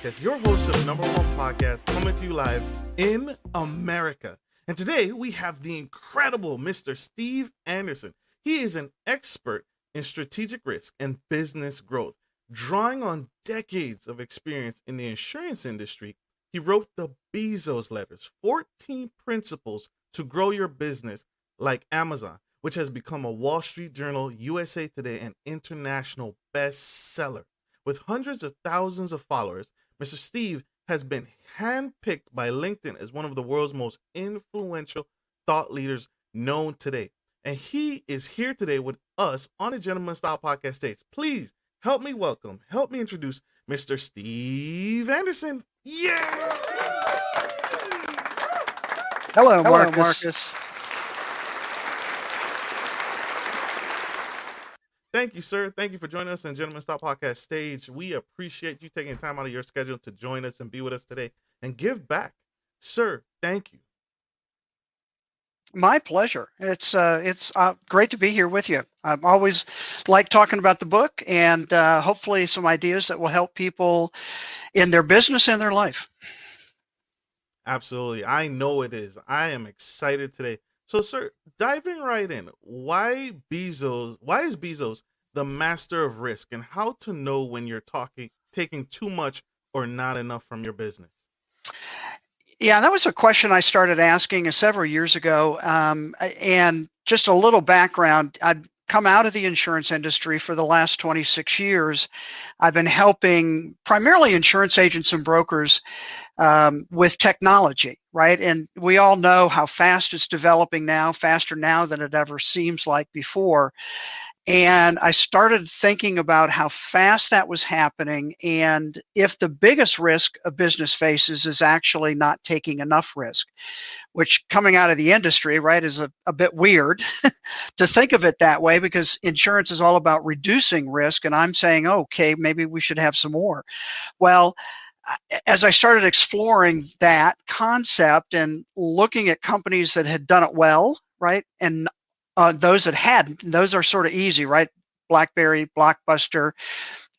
Podcast, your host of the #1 podcast coming to you live in America. And today we have the incredible Mr. Steve Anderson. He is an expert in strategic risk and business growth. Drawing on decades of experience in the insurance industry, he wrote the Bezos Letters, 14 principles to grow your business like Amazon, which has become a Wall Street Journal, USA Today, and international bestseller. With hundreds of thousands of followers, Mr. Steve has been handpicked by LinkedIn as one of the world's most influential thought leaders known today. And he is here today with us on the Gentleman Style Podcast stage. Please help me introduce Mr. Steve Anderson. Yeah! Hello, Marcus. Thank you, sir. Thank you for joining us on Gentleman Style Podcast stage. We appreciate you taking time out of your schedule to join us and be with us today and give back. Sir, thank you. My pleasure. It's great to be here with you. I've always liked talking about the book and hopefully some ideas that will help people in their business and their life. Absolutely. I know it is. I am excited today. So, sir, diving right in, why is Bezos the master of risk, and how to know when you're taking too much or not enough from your business? Yeah, that was a question I started asking several years ago. And just a little background, I've come out of the insurance industry for the last 26 years. I've been helping primarily insurance agents and brokers with technology, right? And we all know how fast it's developing now, faster now than it ever seems like before. And I started thinking about how fast that was happening, and if the biggest risk a business faces is actually not taking enough risk, which coming out of the industry, right, is a bit weird to think of it that way, because insurance is all about reducing risk. And I'm saying, okay, maybe we should have some more. Well, as I started exploring that concept and looking at companies that had done it well, right, and those that hadn't, those are sort of easy, right? BlackBerry, Blockbuster,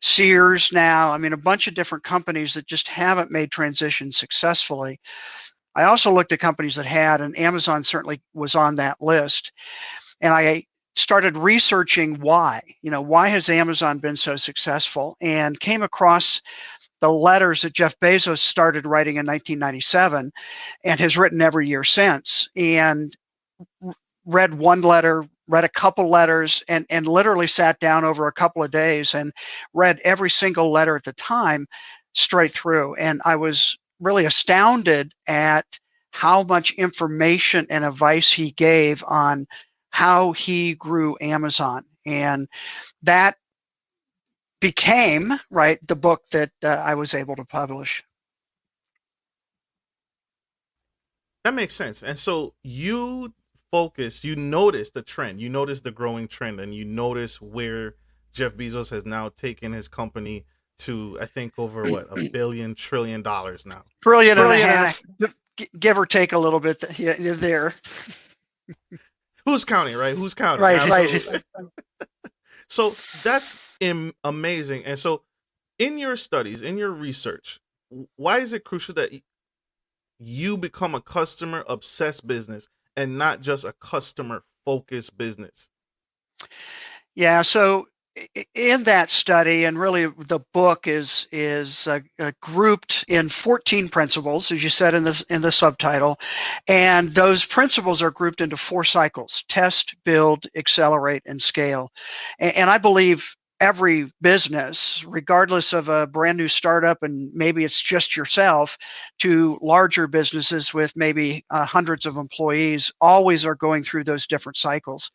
Sears now, I mean, a bunch of different companies that just haven't made transitions successfully. I also looked at companies that had, and Amazon certainly was on that list. And I started researching why has Amazon been so successful, and came across the letters that Jeff Bezos started writing in 1997 and has written every year since. And read one letter, read a couple letters, and literally sat down over a couple of days and read every single letter at the time straight through. And I was really astounded at how much information and advice he gave on how he grew Amazon. And that became, right, the book that I was able to publish. That makes sense. And so you notice the trend, you notice the growing trend, and you notice where Jeff Bezos has now taken his company to, I think, over $1 billion, $1 trillion now. Trillion and a half, give or take a little bit there. Who's counting, right? Who's counting? Right. So that's amazing. And so in your studies, in your research, why is it crucial that you become a customer obsessed business and not just a customer-focused business? Yeah, so in that study, and really the book is grouped in 14 principles, as you said in the subtitle, and those principles are grouped into 4 cycles: test, build, accelerate, and scale. And I believe every business, regardless of a brand new startup, and maybe it's just yourself, to larger businesses with maybe hundreds of employees, always are going through those different cycles.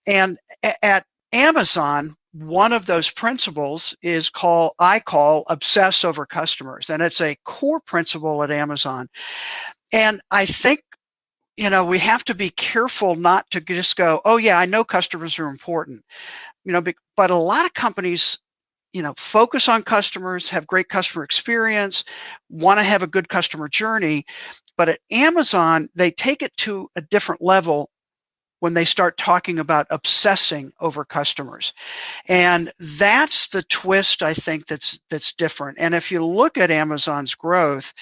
And at Amazon, one of those principles is I call obsess over customers. And it's a core principle at Amazon. And I think, we have to be careful not to just go, oh yeah, I know customers are important. But a lot of companies, focus on customers, have great customer experience, want to have a good customer journey. But at Amazon, they take it to a different level when they start talking about obsessing over customers. And that's the twist, I think, that's different. And if you look at Amazon's growth,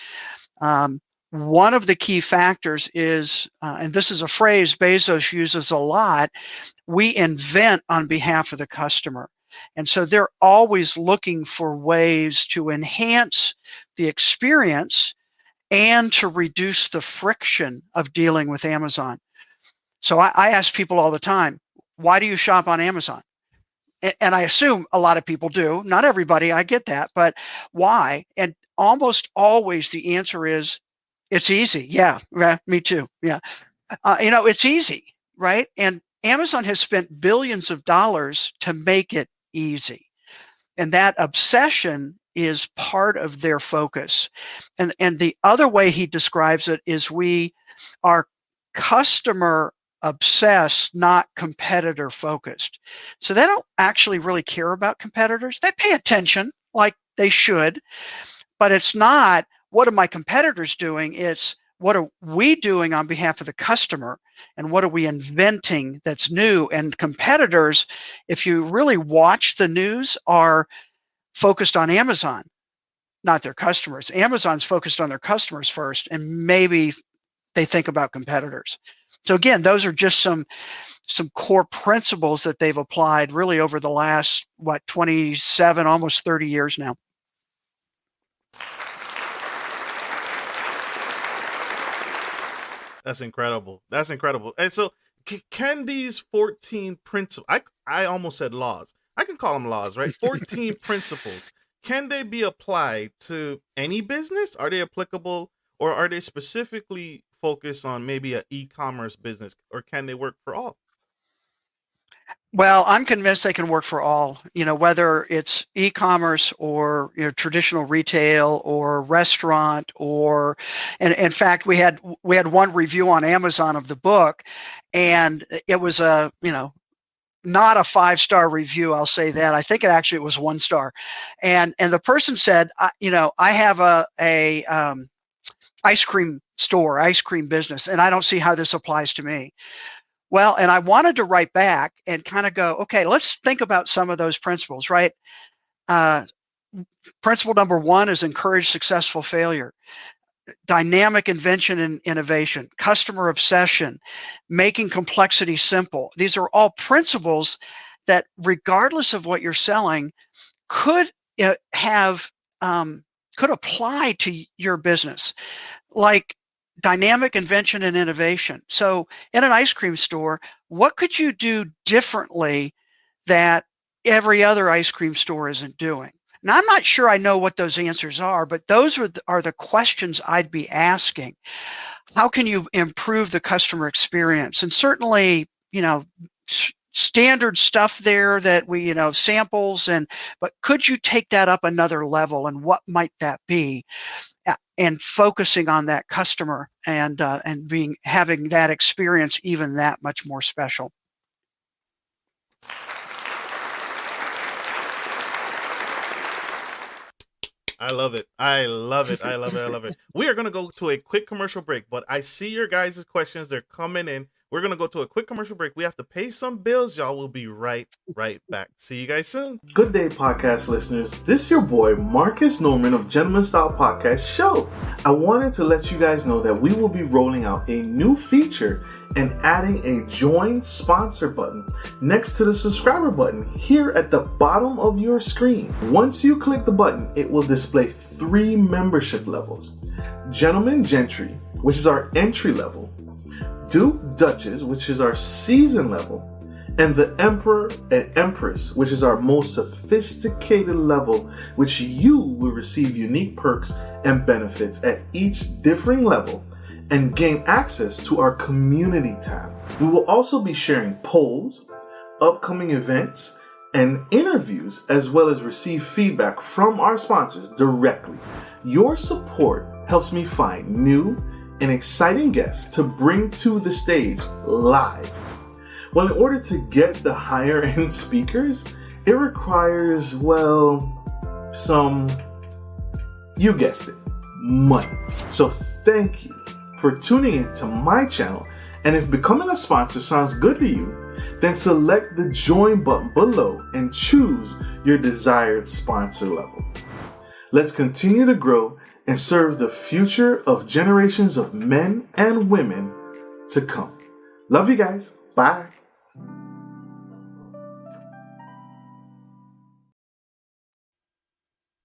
one of the key factors is, and this is a phrase Bezos uses a lot, we invent on behalf of the customer. And so they're always looking for ways to enhance the experience and to reduce the friction of dealing with Amazon. So I ask people all the time, why do you shop on Amazon? And I assume a lot of people do. Not everybody, I get that, but why? And almost always the answer is, it's easy. Yeah, me too. Yeah. It's easy, right? And Amazon has spent billions of dollars to make it easy. And that obsession is part of their focus. And the other way he describes it is we are customer obsessed, not competitor focused. So they don't actually really care about competitors. They pay attention like they should, but it's not, what are my competitors doing? It's, what are we doing on behalf of the customer? And what are we inventing that's new? And competitors, if you really watch the news, are focused on Amazon, not their customers. Amazon's focused on their customers first, and maybe they think about competitors. So again, those are just some core principles that they've applied really over the last, 27, almost 30 years now. That's incredible. That's incredible. And so can these 14 principles, I almost said laws. I can call them laws, right? 14 principles. Can they be applied to any business? Are they applicable, or are they specifically focused on maybe an e-commerce business, or can they work for all? Well, I'm convinced they can work for all, whether it's e-commerce or traditional retail or restaurant, or, and in fact, we had one review on Amazon of the book, and it was not a 5-star review. I'll say that. I think it was 1 star, and the person said, I have a ice cream store, ice cream business, and I don't see how this applies to me. Well, and I wanted to write back and kind of go, okay, let's think about some of those principles, right? Principle number 1 is encourage successful failure. Dynamic invention and innovation, customer obsession, making complexity simple. These are all principles that, regardless of what you're selling, could apply to your business. Like dynamic invention and innovation. So in an ice cream store, what could you do differently that every other ice cream store isn't doing? Now, I'm not sure I know what those answers are, but those are the questions I'd be asking. How can you improve the customer experience? And certainly, standard stuff there that we, samples, but could you take that up another level, and what might that be? And focusing on that customer and having that experience even that much more special. I love it. I love it. I love it. I love it. We are going to go to a quick commercial break, but I see your guys' questions. They're coming in. We're going to go to a quick commercial break. We have to pay some bills, y'all. We'll be right back. See you guys soon. Good day, podcast listeners. This is your boy, Marcus Norman of Gentleman Style Podcast Show. I wanted to let you guys know that we will be rolling out a new feature and adding a join sponsor button next to the subscriber button here at the bottom of your screen. Once you click the button, it will display 3 membership levels. Gentleman Gentry, which is our entry level, Duke Duchess, which is our season level, and the Emperor and Empress, which is our most sophisticated level, which you will receive unique perks and benefits at each differing level and gain access to our community tab. We will also be sharing polls, upcoming events, and interviews, as well as receive feedback from our sponsors directly. Your support helps me find new and exciting guests to bring to the stage live. Well, in order to get the higher end speakers, it requires, you guessed it, money. So thank you for tuning in to my channel And if becoming a sponsor sounds good to you, then select the join button below and choose your desired sponsor level. Let's continue to grow and serve the future of generations of men and women to come. Love you guys. Bye.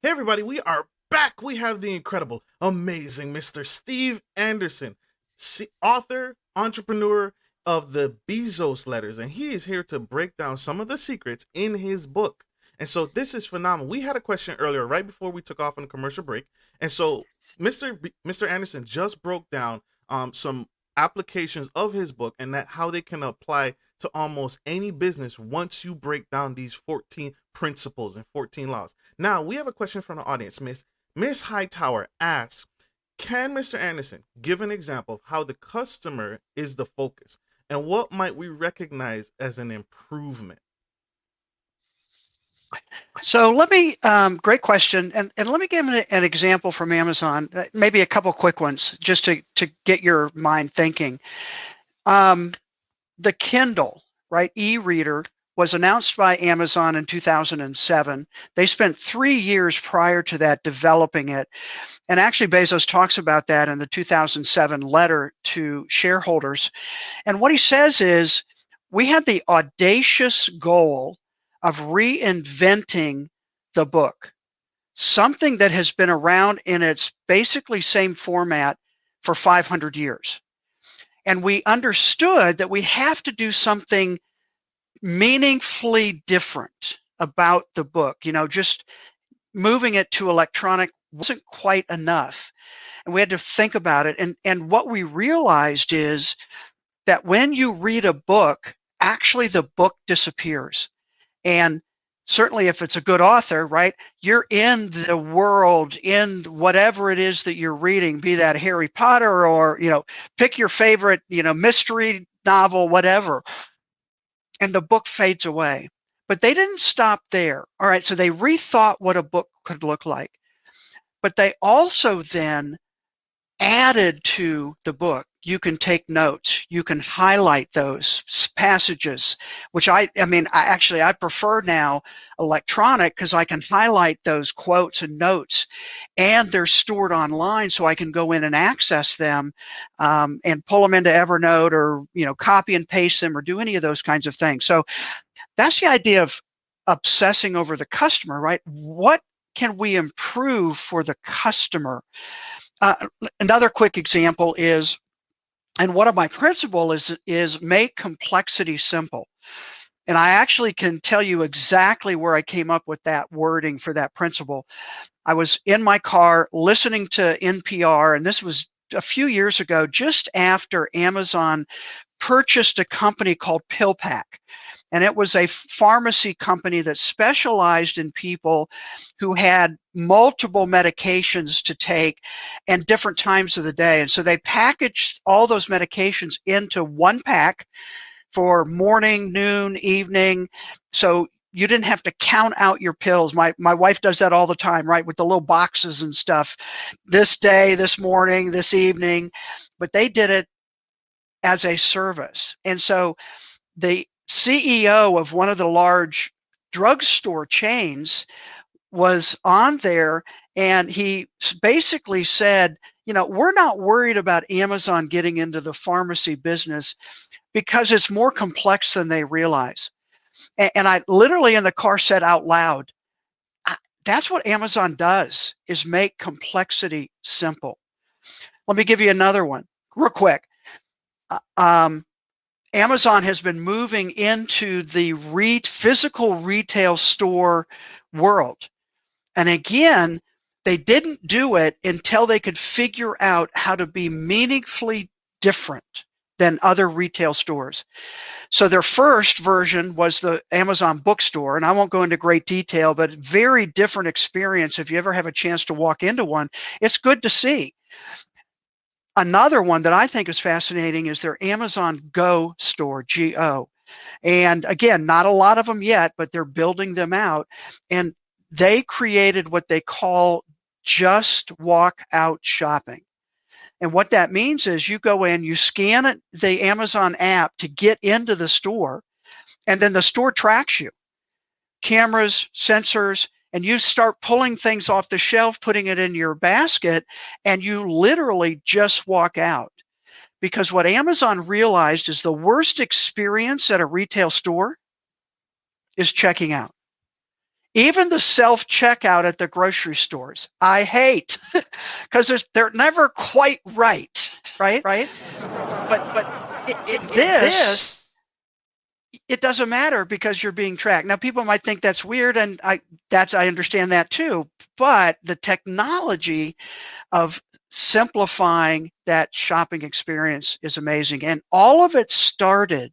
Hey everybody, we are back. We have the incredible, amazing Mr. Steve Anderson, author, entrepreneur of the Bezos Letters, and he is here to break down some of the secrets in his book. And so this is phenomenal. We had a question earlier, right before we took off on a commercial break, and so Mr. Anderson just broke down some applications of his book and that how they can apply to almost any business once you break down these 14 principles and 14 laws. Now we have a question from the audience. Miss Hightower asks, can Mr. Anderson give an example of how the customer is the focus and what might we recognize as an improvement? So let me, great question. And let me give an example from Amazon, maybe a couple quick ones just to get your mind thinking. The Kindle, right, e-reader was announced by Amazon in 2007. They spent 3 years prior to that developing it. And actually Bezos talks about that in the 2007 letter to shareholders. And what he says is, we had the audacious goal of reinventing the book, something that has been around in its basically same format for 500 years. And we understood that we have to do something meaningfully different about the book. You know, just moving it to electronic wasn't quite enough. And we had to think about it. And what we realized is that when you read a book, actually the book disappears. And certainly if it's a good author, right, you're in the world, in whatever it is that you're reading, be that Harry Potter or, you know, pick your favorite, you know, mystery novel, whatever, and the book fades away. But they didn't stop there. All right, so they rethought what a book could look like. But they also then added to the book. You can take notes. You can highlight those passages, which I prefer now electronic because I can highlight those quotes and notes, and they're stored online, so I can go in and access them and pull them into Evernote or, you know, copy and paste them or do any of those kinds of things. So that's the idea of obsessing over the customer, right? What can we improve for the customer? Another quick example is, and one of my principles is make complexity simple. And I actually can tell you exactly where I came up with that wording for that principle. I was in my car listening to NPR, and this was a few years ago, just after Amazon purchased a company called PillPack. And it was a pharmacy company that specialized in people who had multiple medications to take and different times of the day. And so they packaged all those medications into one pack for morning, noon, evening. So you didn't have to count out your pills. My wife does that all the time, right, with the little boxes and stuff. This day, this morning, this evening. But they did it as a service. And so the CEO of one of the large drugstore chains was on there, and he basically said, you know, we're not worried about Amazon getting into the pharmacy business because it's more complex than they realize. And I literally in the car said out loud, that's what Amazon does, is make complexity simple. Let me give you another one real quick. Amazon has been moving into the physical retail store world. And again, they didn't do it until they could figure out how to be meaningfully different than other retail stores. So their first version was the Amazon Bookstore, and I won't go into great detail, but very different experience. If you ever have a chance to walk into one, it's good to see. Another one that I think is fascinating is their Amazon Go Store Geo. And again, not a lot of them yet, but they're building them out. And they created what they call just walk out shopping. And what that means is you go in, you scan it, the Amazon app to get into the store, and then the store tracks you. Cameras, sensors, and you start pulling things off the shelf, putting it in your basket, and you literally just walk out. Because what Amazon realized is the worst experience at a retail store is checking out. Even the self-checkout at the grocery stores, I hate, because they're never quite right? But this, it doesn't matter because you're being tracked. Now, people might think that's weird, and I understand that too. But the technology of simplifying that shopping experience is amazing, and all of it started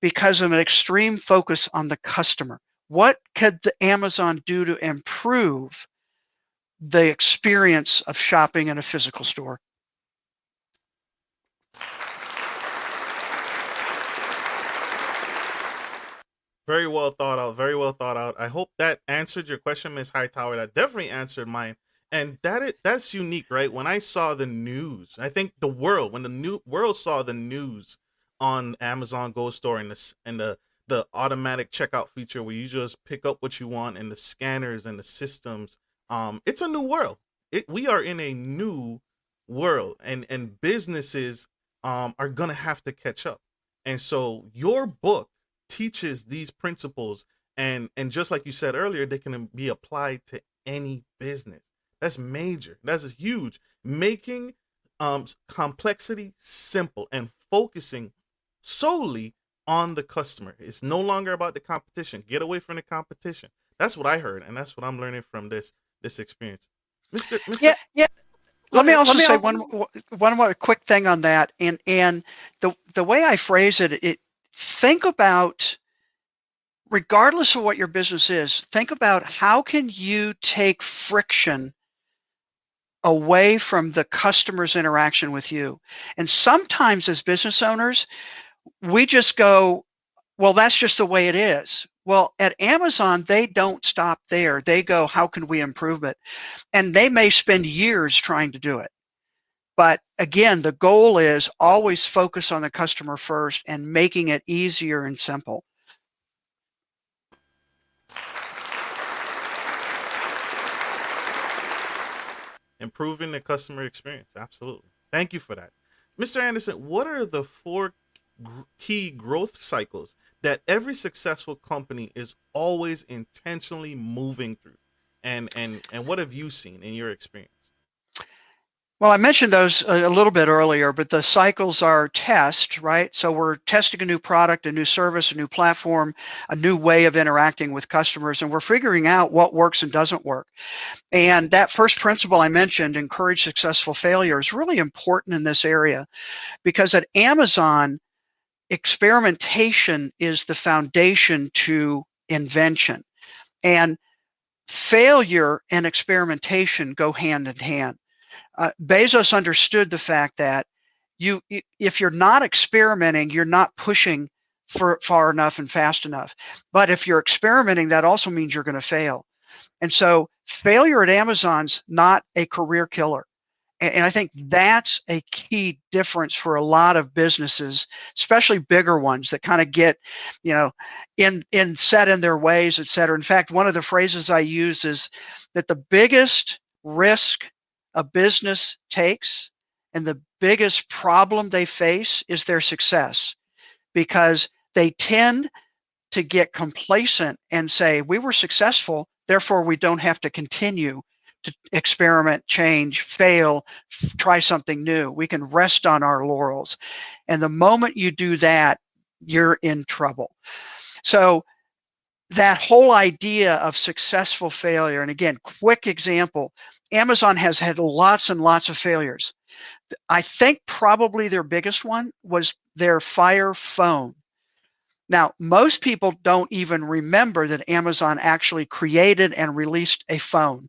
because of an extreme focus on the customer. What could the Amazon do to improve the experience of shopping in a physical store? Very well thought out. Very well thought out. I hope that answered your question, Ms. Hightower. That definitely answered mine. And that's unique, right? When I saw the news, I think when the new world saw the news on Amazon Go Store and the automatic checkout feature where you just pick up what you want and the scanners and the systems, it's a new world. We are in a new world, and businesses are gonna have to catch up. And so your book teaches these principles, and just like you said earlier, they can be applied to any business. That's major. That's huge. Making complexity simple and focusing solely on the customer. It's no longer about the competition. Get away from the competition. That's what I heard, and that's what I'm learning from this experience. Mr. Yeah. Let me also say one more quick thing on that, and the way I phrase it, think about, regardless of what your business is, think about how can you take friction away from the customer's interaction with you. And sometimes as business owners, we just go, well, that's just the way it is. Well, at Amazon, they don't stop there. They go, how can we improve it? And they may spend years trying to do it. But again, the goal is always focus on the customer first and making it easier and simple. Improving the customer experience. Absolutely. Thank you for that. Mr. Anderson, what are the 4 key growth cycles that every successful company is always intentionally moving through? And what have you seen in your experience? Well, I mentioned those a little bit earlier, but the cycles are test, right? So we're testing a new product, a new service, a new platform, a new way of interacting with customers, and we're figuring out what works and doesn't work. And that first principle I mentioned, encourage successful failure, is really important in this area, because at Amazon, experimentation is the foundation to invention. And failure and experimentation go hand in hand. Bezos understood the fact that if you're not experimenting, you're not pushing far enough and fast enough. But if you're experimenting, that also means you're going to fail. And so failure at Amazon's not a career killer. And I think that's a key difference for a lot of businesses, especially bigger ones that kind of get, in set in their ways, et cetera. In fact, one of the phrases I use is that the biggest risk a business takes and the biggest problem they face is their success, because they tend to get complacent and say, we were successful, therefore we don't have to continue to experiment, change, fail, try something new. We can rest on our laurels. And the moment you do that, you're in trouble. So that whole idea of successful failure, and again, quick example, Amazon has had lots and lots of failures. I think probably their biggest one was their Fire phone. Now, most people don't even remember that Amazon actually created and released a phone.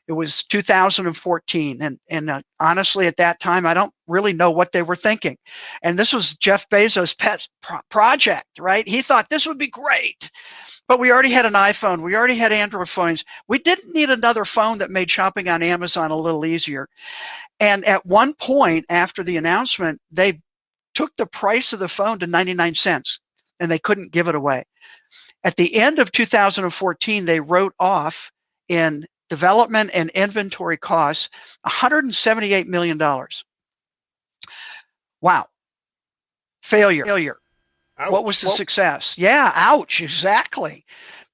It was 2014, and honestly, at that time, I don't really know what they were thinking. And this was Jeff Bezos' pet project, right? He thought this would be great, but we already had an iPhone, we already had Android phones. We didn't need another phone that made shopping on Amazon a little easier. And at one point after the announcement, they took the price of the phone to 99 cents, and they couldn't give it away. At the end of 2014, they wrote off in development and inventory costs $178 million. Wow. Failure. Ouch. What was the success? Yeah, ouch, exactly.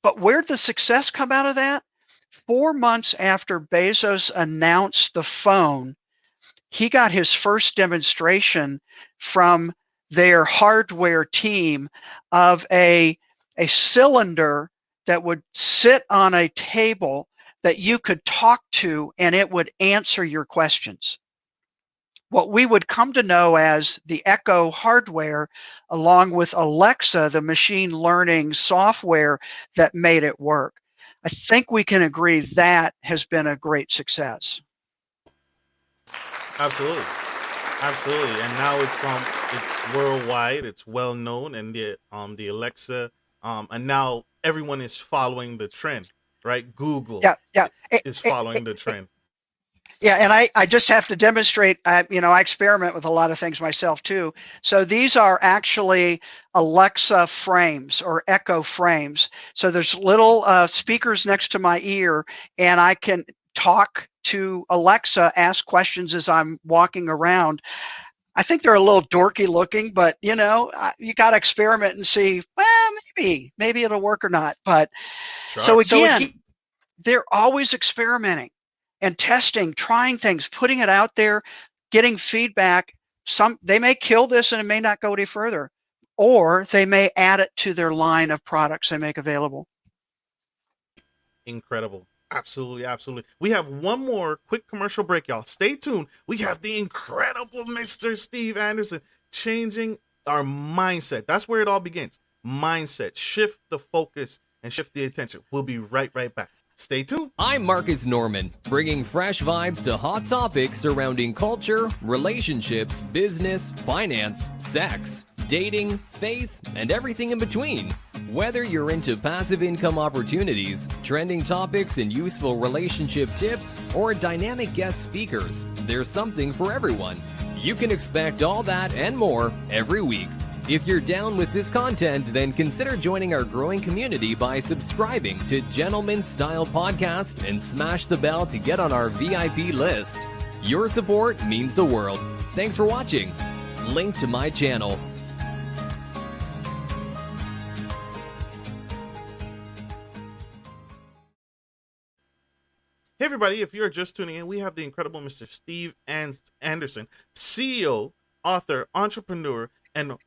But where'd the success come out of that? 4 months after Bezos announced the phone, he got his first demonstration from their hardware team of a cylinder that would sit on a table that you could talk to, and it would answer your questions. What we would come to know as the Echo hardware, along with Alexa, the machine learning software that made it work. I think we can agree that has been a great success. Absolutely. Absolutely. And now it's worldwide, it's well known, and the Alexa, and now everyone is following the trend, right? Google is following the trend. Yeah, and I just have to demonstrate, I experiment with a lot of things myself too. So these are actually Alexa frames or Echo frames. So there's little speakers next to my ear, and I can talk to Alexa, ask questions as I'm walking around. I think they're a little dorky looking, but you got to experiment and see, well, maybe it'll work or not. But Sure. so again, they're always experimenting and testing, trying things, putting it out there, getting feedback. They may kill this and it may not go any further, or they may add it to their line of products they make available. Incredible. Absolutely, absolutely. We have one more quick commercial break, y'all. Stay tuned. We have the incredible Mr. Steve Anderson changing our mindset. That's where it all begins. Mindset. Shift the focus and shift the attention. We'll be right back. Stay tuned. I'm Marcus Norman, bringing fresh vibes to hot topics surrounding culture, relationships, business, finance, sex, dating, faith, and everything in between. Whether you're into passive income opportunities, trending topics and useful relationship tips, or dynamic guest speakers, there's something for everyone. You can expect all that and more every week. If you're down with this content, then consider joining our growing community by subscribing to Gentleman Style Podcast and smash the bell to get on our VIP list. Your support means the world. Thanks for watching. Link to my channel. Hey everybody, if you're just tuning in, we have the incredible Mr. Steve Anderson, CEO, author, entrepreneur, and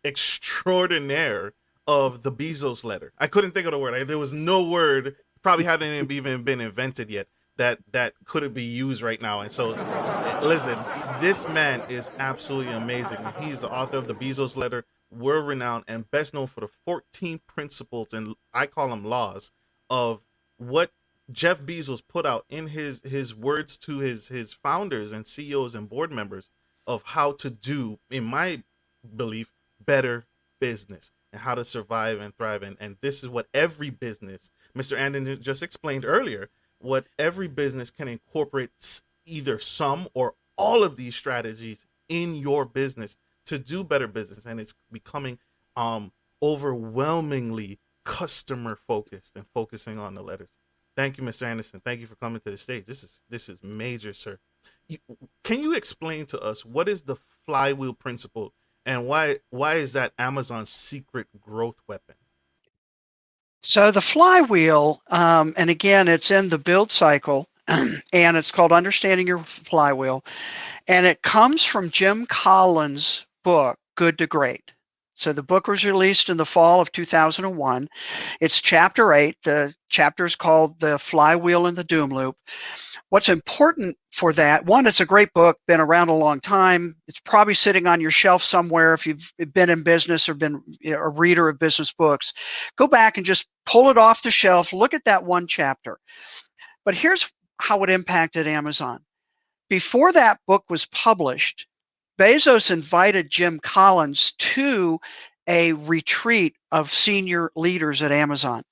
extraordinaire of the Bezos Letter. I couldn't think of the word. There was no word, probably hadn't even been invented yet, that could be used right now. And so, listen, this man is absolutely amazing. He's the author of the Bezos Letter, world-renowned and best known for the 14 principles, and I call them laws, of what Jeff Bezos put out in his words to his founders and CEOs and board members of how to do, in my belief, better business and how to survive and thrive. And this is what every business, Mr. Anderson just explained earlier, what every business can incorporate either some or all of these strategies in your business to do better business. And it's becoming overwhelmingly customer focused and focusing on the letters. Thank you, Mr. Anderson. Thank you for coming to the stage. This is major, sir. Can you explain to us what is the flywheel principle and why is that Amazon's secret growth weapon? So the flywheel, and again, it's in the build cycle, and it's called Understanding Your Flywheel, and it comes from Jim Collins' book, Good to Great. So the book was released in the fall of 2001. It's chapter 8. The chapter is called The Flywheel and the Doom Loop. What's important for that, one, it's a great book, been around a long time. It's probably sitting on your shelf somewhere if you've been in business or been a reader of business books. Go back and just pull it off the shelf, look at that one chapter. But here's how it impacted Amazon. Before that book was published, Bezos invited Jim Collins to a retreat of senior leaders at Amazon.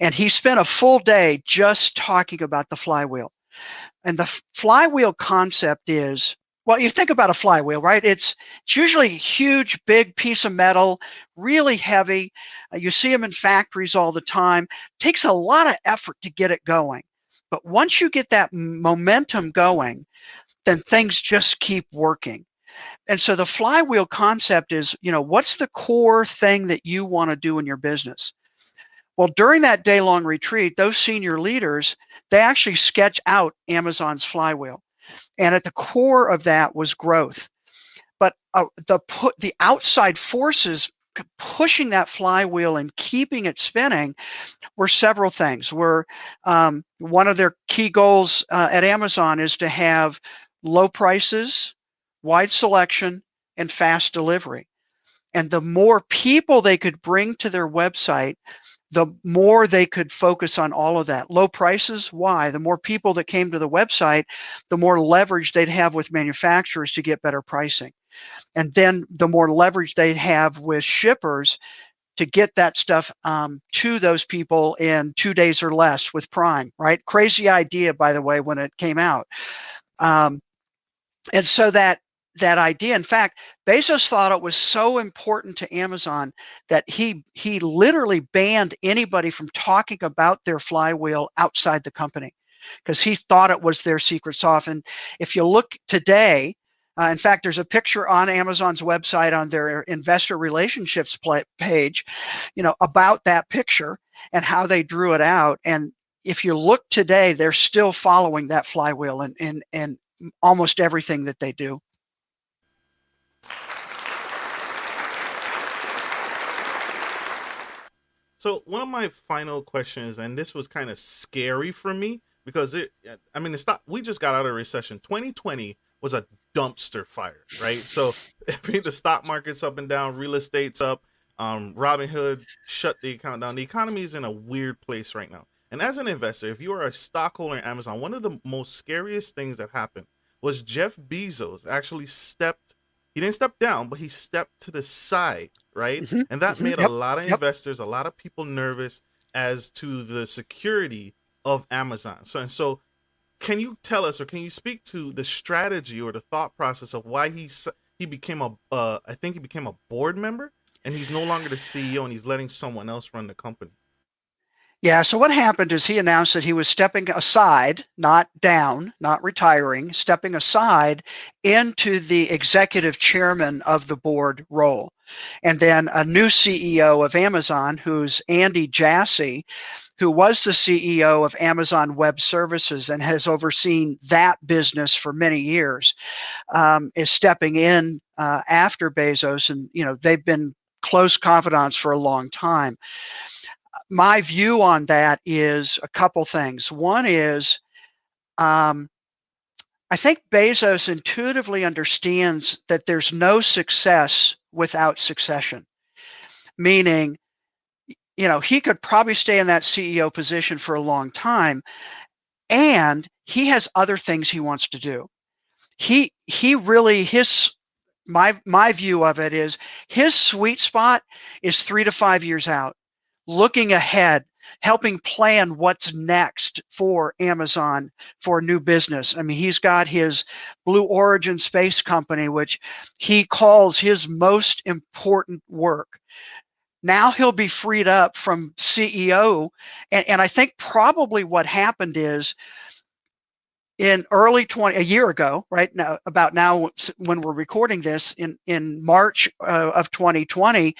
And he spent a full day just talking about the flywheel. And the flywheel concept is, well, you think about a flywheel, right? It's usually a huge, big piece of metal, really heavy. You see them in factories all the time. It takes a lot of effort to get it going. But once you get that momentum going, then things just keep working. And so the flywheel concept is, what's the core thing that you want to do in your business? Well, during that day-long retreat, those senior leaders, they actually sketch out Amazon's flywheel. And at the core of that was growth. But the outside forces pushing that flywheel and keeping it spinning were several things. One of their key goals at Amazon is to have low prices, wide selection, and fast delivery. And the more people they could bring to their website, the more they could focus on all of that. Low prices, why? The more people that came to the website, the more leverage they'd have with manufacturers to get better pricing. And then the more leverage they'd have with shippers to get that stuff to those people in 2 days or less with Prime, right? Crazy idea, by the way, when it came out. And so that idea, in fact, Bezos thought it was so important to Amazon that he literally banned anybody from talking about their flywheel outside the company because he thought it was their secret sauce. And if you look today, in fact, there's a picture on Amazon's website on their investor relationships page, about that picture and how they drew it out. And if you look today, they're still following that flywheel and almost everything that they do. So one of my final questions, and this was kind of scary for me because we just got out of recession. 2020 was a dumpster fire, right? So the stock market's up and down, real estate's up, Robinhood shut the account down. The economy is in a weird place right now. And as an investor, if you are a stockholder in Amazon, one of the most scariest things that happened was Jeff Bezos actually he didn't step down, but he stepped to the side, right? Mm-hmm. And that made a lot of investors, a lot of people nervous as to the security of Amazon. So can you tell us, or can you speak to the strategy or the thought process of why he became I think he became a board member and he's no longer the CEO and he's letting someone else run the company? Yeah, so what happened is he announced that he was stepping aside, not down, not retiring, stepping aside into the executive chairman of the board role. And then a new CEO of Amazon, who's Andy Jassy, who was the CEO of Amazon Web Services and has overseen that business for many years, is stepping in after Bezos. And, they've been close confidants for a long time. My view on that is a couple things. One is, I think Bezos intuitively understands that there's no success without succession, meaning, he could probably stay in that CEO position for a long time, and he has other things he wants to do. He really, my view of it is his sweet spot is 3 to 5 years out. Looking ahead, helping plan what's next for Amazon for new business. I mean, he's got his Blue Origin space company, which he calls his most important work. Now he'll be freed up from CEO. And I think probably what happened is in a year ago, right now, about now when we're recording this in March of 2020,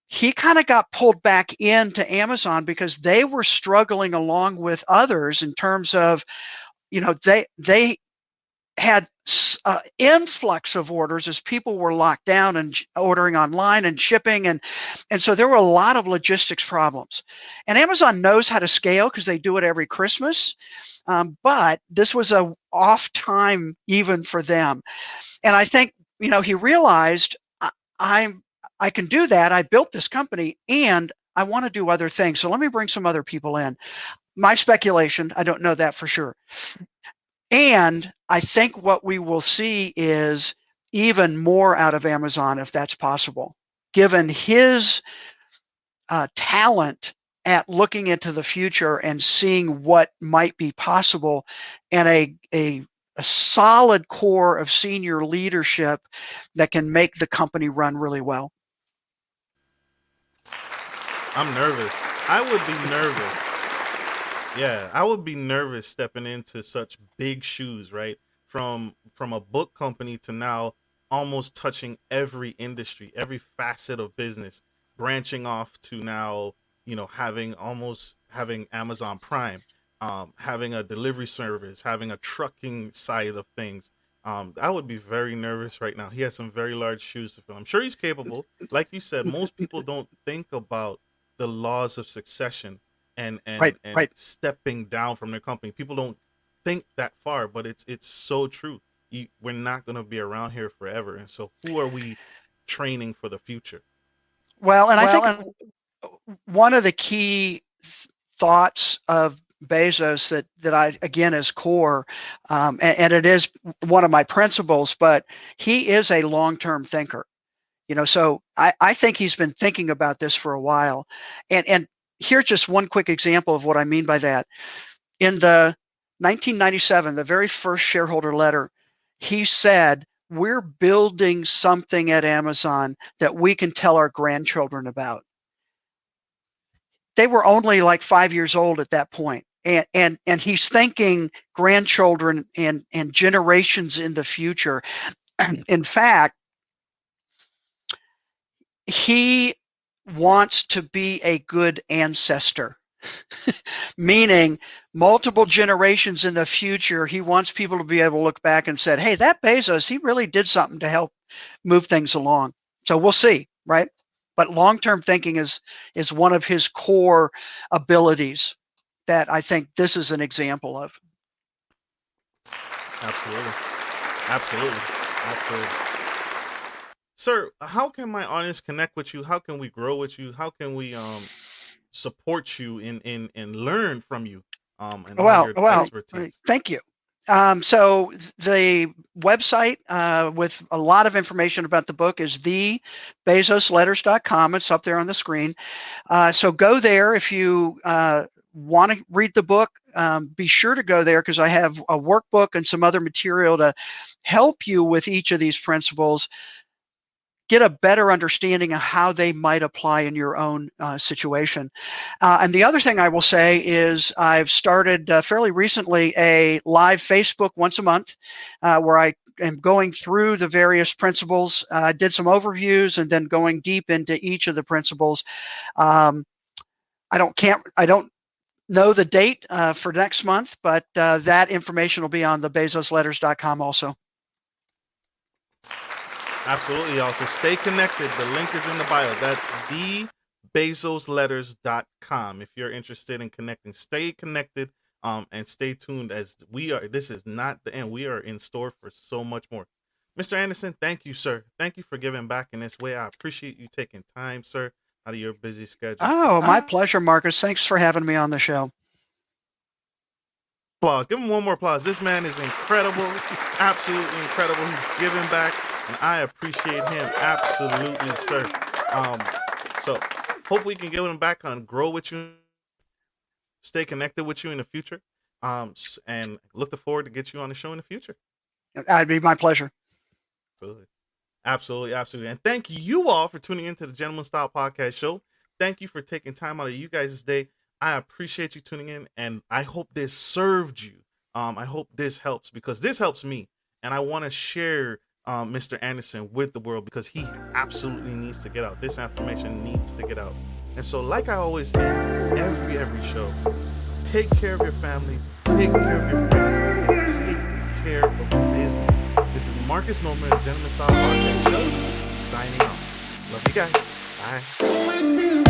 he kind of got pulled back into Amazon because they were struggling along with others in terms of, they had influx of orders as people were locked down and ordering online and shipping. And so there were a lot of logistics problems. And Amazon knows how to scale because they do it every Christmas. But this was a off time even for them. And I think, he realized I can do that. I built this company and I want to do other things. So let me bring some other people in. my speculation. I don't know that for sure. And I think what we will see is even more out of Amazon, if that's possible, given his talent at looking into the future and seeing what might be possible, and a solid core of senior leadership that can make the company run really well. I'm nervous. I would be nervous. Yeah, I would be nervous stepping into such big shoes, right? From a book company to now almost touching every industry, every facet of business, branching off to now, having Amazon Prime, having a delivery service, having a trucking side of things. I would be very nervous right now. He has some very large shoes to fill. I'm sure he's capable. Like you said, most people don't think about the laws of succession and Right. stepping down from their company. People don't think that far, but it's so true. We're not going to be around here forever, and so who are we training for the future? Well, and I think one of the key thoughts of Bezos that I, again, is core, and it is one of my principles, but he is a long-term thinker. So I think he's been thinking about this for a while. And here's just one quick example of what I mean by that. In the 1997, the very first shareholder letter, he said, we're building something at Amazon that we can tell our grandchildren about. They were only like 5 years old at that point. And he's thinking grandchildren and generations in the future. In fact, he wants to be a good ancestor, meaning multiple generations in the future. He wants people to be able to look back and say, hey, that Bezos, he really did something to help move things along. So we'll see, right? But long-term thinking is one of his core abilities that I think this is an example of. Absolutely. Sir, how can my audience connect with you? How can we grow with you? How can we support you and learn from you? And all your expertise? Thank you. So the website with a lot of information about the book is thebezosletters.com. It's up there on the screen. So go there if you want to read the book. Be sure to go there because I have a workbook and some other material to help you with each of these principles. Get a better understanding of how they might apply in your own situation. And the other thing I will say is I've started fairly recently a live Facebook once a month where I am going through the various principles. I did some overviews and then going deep into each of the principles. I don't know the date for next month, but that information will be on the bezosletters.com also. Absolutely, y'all. So stay connected. The link is in the bio. That's thebezosletters.com. If you're interested in connecting, stay connected and stay tuned as this is not the end. We are in store for so much more. Mr. Anderson, thank you, sir. Thank you for giving back in this way. I appreciate you taking time, sir, out of your busy schedule. Oh, my pleasure, Marcus. Thanks for having me on the show. Applause. Give him one more applause. This man is incredible. Absolutely incredible. He's giving back. And I appreciate him. Absolutely, sir. So hope we can get him back on, grow with you, stay connected with you in the future. And look forward to get you on the show in the future. That'd be my pleasure. Absolutely. And thank you all for tuning into the Gentleman Style Podcast Show. Thank you for taking time out of you guys' day. I appreciate you tuning in, and I hope this served you. I hope this helps because this helps me, and I want to share Mr. Anderson with the world because he absolutely needs to get out. This information needs to get out. And so, like I always end every show, take care of your families, take care of your friends, and take care of business. This is Marcus Norman, the Gentleman Style Podcast Show, signing off. Love you guys. Bye.